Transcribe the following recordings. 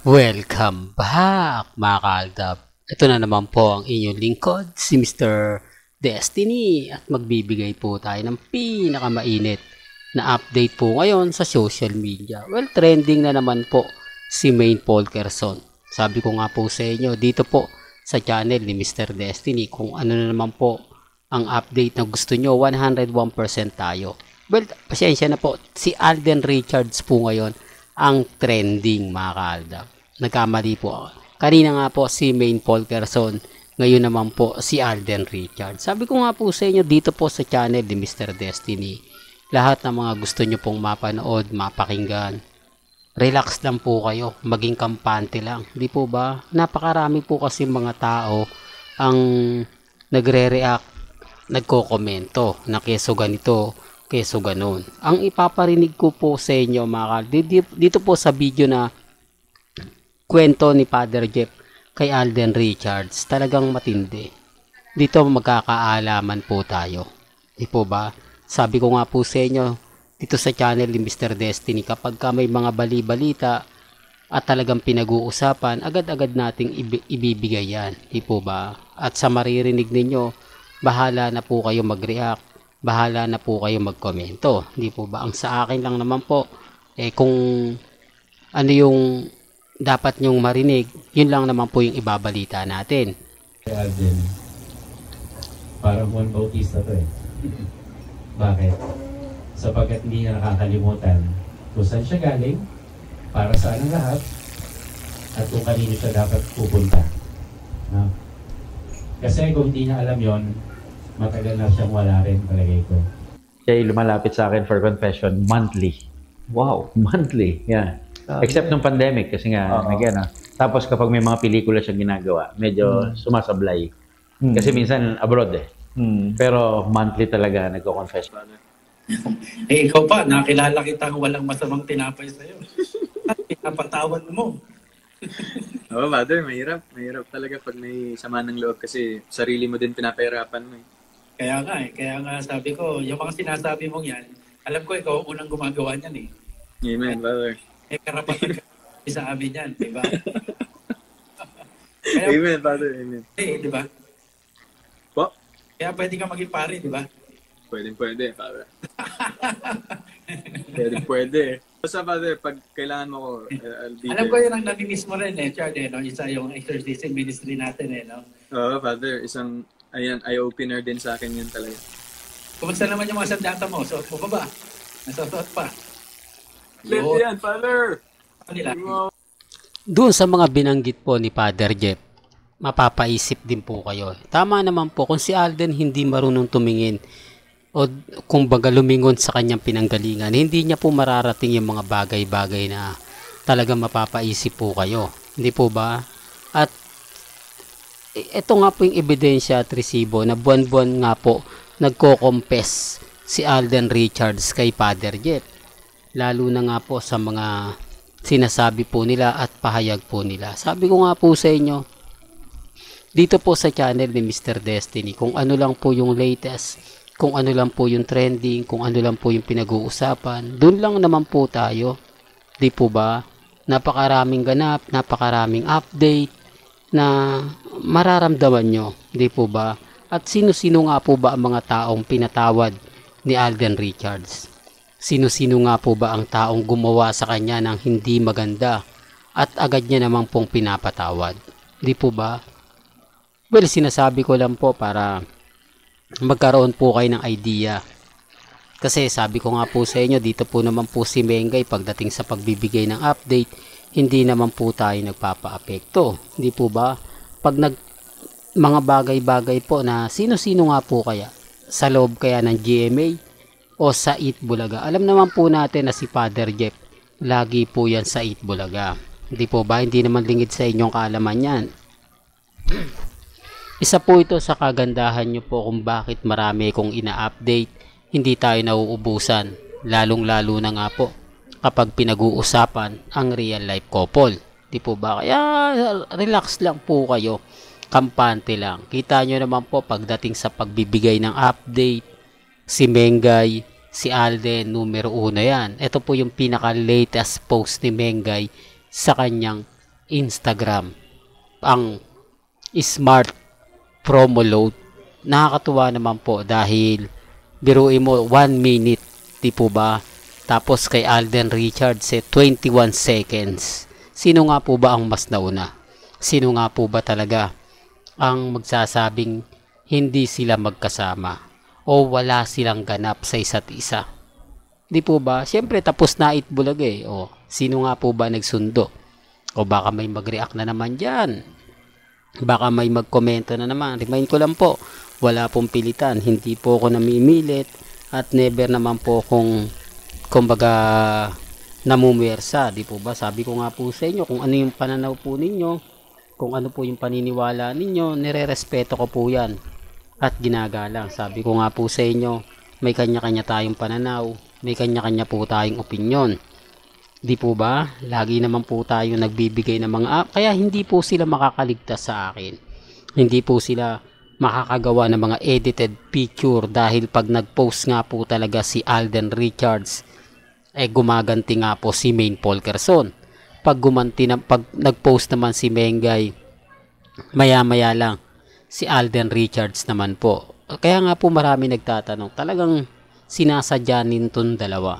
Welcome back mga kaaldab. Ito na naman po ang inyong lingkod, si Mr. Destiny at magbibigay po tayo ng pinakamainit na update po ngayon sa social media. Well, trending na naman po si Maine Polkerson. Sabi ko nga po sa inyo dito po sa channel ni Mr. Destiny kung ano na naman po ang update na gusto nyo, 101% tayo. Well, pasensya na po, si Alden Richards po ngayon ang trending mga kaaldab. Nagkamali po ako. Kanina nga po si Maine Polkerson, ngayon naman po si Alden Richards. Sabi ko nga po sa inyo dito po sa channel ni Mr. Destiny, lahat ng mga gusto nyo pong mapanood, mapakinggan, relax lang po kayo, maging kampante lang. Di po ba? Napakarami po kasi mga tao ang nagre-react, nagko-komento na keso ganito, keso ganon. Ang ipaparinig ko po sa inyo mga dito po sa video na kwento ni Father Jeff kay Alden Richards, talagang matindi. Dito magkakaalaman po tayo. Di po ba? Sabi ko nga po sa inyo dito sa channel ni Mr. Destiny, kapag ka may mga bali-balita at talagang pinag-uusapan, agad-agad nating ibibigay yan. Di po ba? At sa maririnig ninyo, bahala na po kayo mag-react, bahala na po kayo magkomento. Di po ba? Ang sa akin lang naman po, kung ano yung dapat nyong marinig, yun lang naman po yung ibabalita natin. Alden, parang Juan Bautista to eh. Bakit? Sapagkat hindi niya nakakalimutan kung saan siya galing, para saan ang lahat, at kung kanino siya dapat pupunta. No? Kasi kung hindi niya alam yon, matagal na siyang wala rin, palagay ko. Siya ay lumalapit sa akin for confession monthly. Wow, monthly. Yeah. Except nung pandemic kasi nga, again, tapos kapag may mga pelikula siyang ginagawa, medyo sumasablay. Kasi minsan abroad eh. Pero monthly talaga nagko-confess. Ikaw pa, nakilala kitang walang masamang tinapay sa'yo. At pinapatawad mo. Oo, Father, mahirap. Mahirap talaga pag may sama ng loob kasi sarili mo din pinapahirapan mo eh. Kaya nga sabi ko, yung mga sinasabi mong yan, alam ko ikaw unang gumagawa niyan eh. Amen, Father. Karapatan ka sa amin yan, di ba? Amen, Father, amen. Di ba? Po? Kaya pwede ka maging pare, di ba? Pwede, Father. Pwede. Basta, Father, pag kailangan mo ko, I'll be Alam there. ko yun ang namimiss mo rin eh, Chard, no? Isa yung exorcism ministry natin eh, no? Oo, Father, isang, eye-opener din sa akin yun talaga. Kumusta naman yung mga sandata mo? Suot mo ba? Nasusuot pa? Let yan, Father! Nila. Doon sa mga binanggit po ni Father Jeff, mapapaisip din po kayo. Tama naman po, kung si Alden hindi marunong tumingin o kung baga lumingon sa kanyang pinanggalingan, hindi niya po mararating yung mga bagay-bagay na talagang mapapaisip po kayo. Hindi po ba? At ito nga po yung ebidensya at resibo na buwan-buwan nga po nagko-confess si Alden Richards kay Father Jeff. Lalo na nga po sa mga sinasabi po nila at pahayag po nila. Sabi ko nga po sa inyo, dito po sa channel ni Mr. Destiny, kung ano lang po yung latest, kung ano lang po yung trending, kung ano lang po yung pinag-uusapan, dun lang naman po tayo. Di po ba? Napakaraming ganap, napakaraming update na mararamdaman nyo. Di po ba? At sino-sino nga po ba ang mga taong pinatawad ni Alden Richards? Sino-sino nga po ba ang taong gumawa sa kanya ng hindi maganda at agad niya namang pong pinapatawad? Di po ba? Well, sinasabi ko lang po para magkaroon po kayo ng idea. Kasi sabi ko nga po sa inyo, dito po naman po si Mengay pagdating sa pagbibigay ng update, hindi naman po tayo nagpapa-apekto. Di po ba? Pag mga bagay-bagay po na sino-sino nga po kaya sa loob kaya ng GMA o sa Eat Bulaga. Alam naman po natin na si Father Jeff, lagi po yan sa Eat Bulaga. Hindi po ba? Hindi naman lingid sa inyong kaalaman yan. Isa po ito sa kagandahan nyo po kung bakit marami kong ina-update, hindi tayo nauubusan. Lalong-lalo na nga po kapag pinag-uusapan ang real life couple. Hindi po ba? Kaya relax lang po kayo. Kampante lang. Kita nyo naman po pagdating sa pagbibigay ng update, si Mengay, si Alden, numero 1 yan. Ito po yung pinaka-latest post ni Mengay sa kanyang Instagram. Ang smart promo load. Nakakatuwa naman po dahil biruin mo 1 minute, di po ba? Tapos kay Alden Richards 21 seconds. Sino nga po ba ang mas nauna? Sino nga po ba talaga ang magsasabing hindi sila magkasama o wala silang ganap sa isa't isa? Di po ba? Siyempre tapos na Itbulag eh. O, sino nga po ba nagsundo? O baka may mag-react na naman dyan. Baka may mag-komento na naman. Remind ko lang po, wala pong pilitan. Hindi po ako namimilit at never naman po kung kumbaga namumuwersa. Di po ba? Sabi ko nga po sa inyo kung ano yung pananaw po ninyo, kung ano po yung paniniwala ninyo, nire-respeto ko po yan at ginagalang. Sabi ko nga po sa inyo, may kanya-kanya tayong pananaw, may kanya-kanya po tayong opinyon. Di po ba? Lagi naman po tayo nagbibigay ng mga kaya hindi po sila makakaligtas sa akin. Hindi po sila makakagawa ng mga edited picture dahil pag nag-post nga po talaga si Alden Richards, gumaganti nga po si Maine Polkerson. Pag nag-post naman si Mengay, maya-maya lang si Alden Richards naman po. Kaya nga po marami nagtatanong, talagang sinasadya nitong dalawa.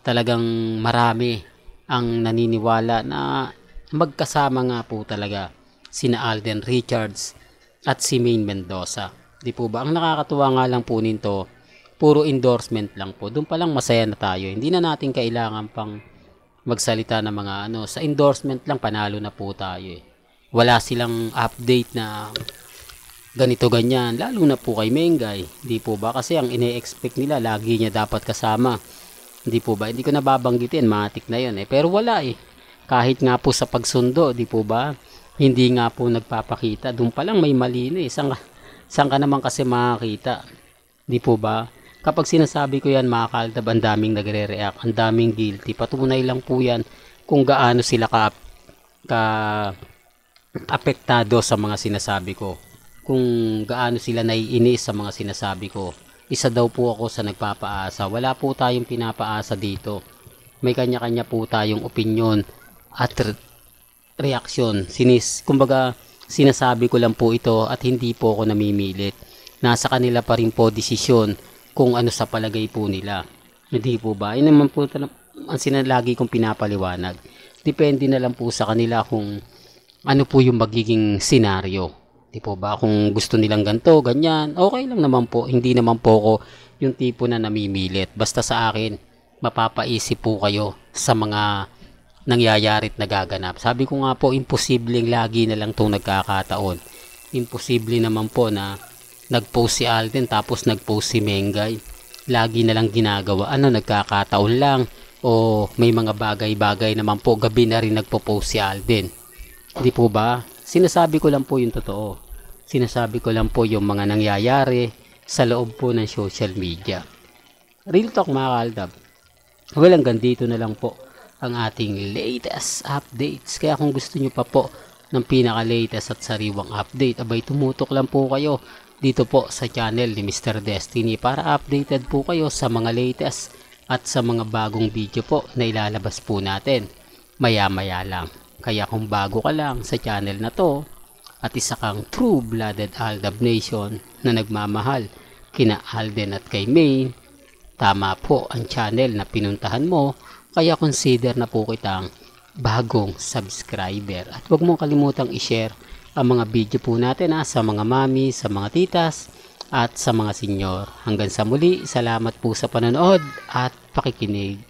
Talagang marami ang naniniwala na magkasama nga po talaga sina Alden Richards at si Maine Mendoza. Di po ba? Ang nakakatuwa nga lang po nito, puro endorsement lang po. Doon pa lang masaya na tayo. Hindi na natin kailangan pang magsalita ng mga sa endorsement lang panalo na po tayo eh. Wala silang update na ganito ganyan, lalo na po kay Mengay, di po ba? Kasi ang ine-expect nila lagi niya dapat kasama, di po ba? Hindi ko nababanggitin, matik na yun eh, pero wala eh. Kahit nga po sa pagsundo, di po ba? Hindi nga po nagpapakita. Doon pa lang may mali na eh. Saan ka naman kasi makakita, di po ba? Kapag sinasabi ko yan mga kaaldab, ang daming nagre-react, ang daming guilty. Patunay lang po yan kung gaano sila apektado sa mga sinasabi ko. Kung gaano sila naiinis sa mga sinasabi ko. Isa daw po ako sa nagpapaasa. Wala po tayong pinapaasa dito. May kanya-kanya po tayong opinyon at reaksyon. Kumbaga, sinasabi ko lang po ito at hindi po ako namimilit. Nasa kanila pa rin po desisyon kung ano sa palagay po nila. Hindi po ba? Yun naman po ang sinalagi kong pinapaliwanag. Depende na lang po sa kanila kung ano po yung magiging senaryo. Di po ba? Kung gusto nilang ganito, ganyan, okay lang naman po. Hindi naman po ako yung tipo na namimilit. Basta sa akin, mapapaisip po kayo sa mga nangyayari at nagaganap. Sabi ko nga po, imposibleng lagi na lang itong nagkakataon. Imposible naman po na nag-post si Alden tapos nag-post si Mengay. Lagi na lang ginagawa. Nagkakataon lang o may mga bagay-bagay naman po. Gabi na rin nagpo-post si Alden. Di po ba? Sinasabi ko lang po yung totoo. Sinasabi ko lang po yung mga nangyayari sa loob po ng social media. Real talk mga kaaldab. Well, hanggang dito na lang po ang ating latest updates. Kaya kung gusto nyo pa po ng pinaka-latest at sariwang update, abay tumutok lang po kayo dito po sa channel ni Mr. Destiny para updated po kayo sa mga latest at sa mga bagong video po na ilalabas po natin maya-maya lang. Kaya kung bago ka lang sa channel na to at isa kang true-blooded Aldab Nation na nagmamahal kina Alden at kay Maine, tama po ang channel na pinuntahan mo, kaya consider na po kitang bagong subscriber. At huwag mong kalimutang i-share ang mga video po natin sa mga mami, sa mga titas at sa mga senyor. Hanggang sa muli, salamat po sa panonood at pakikinig.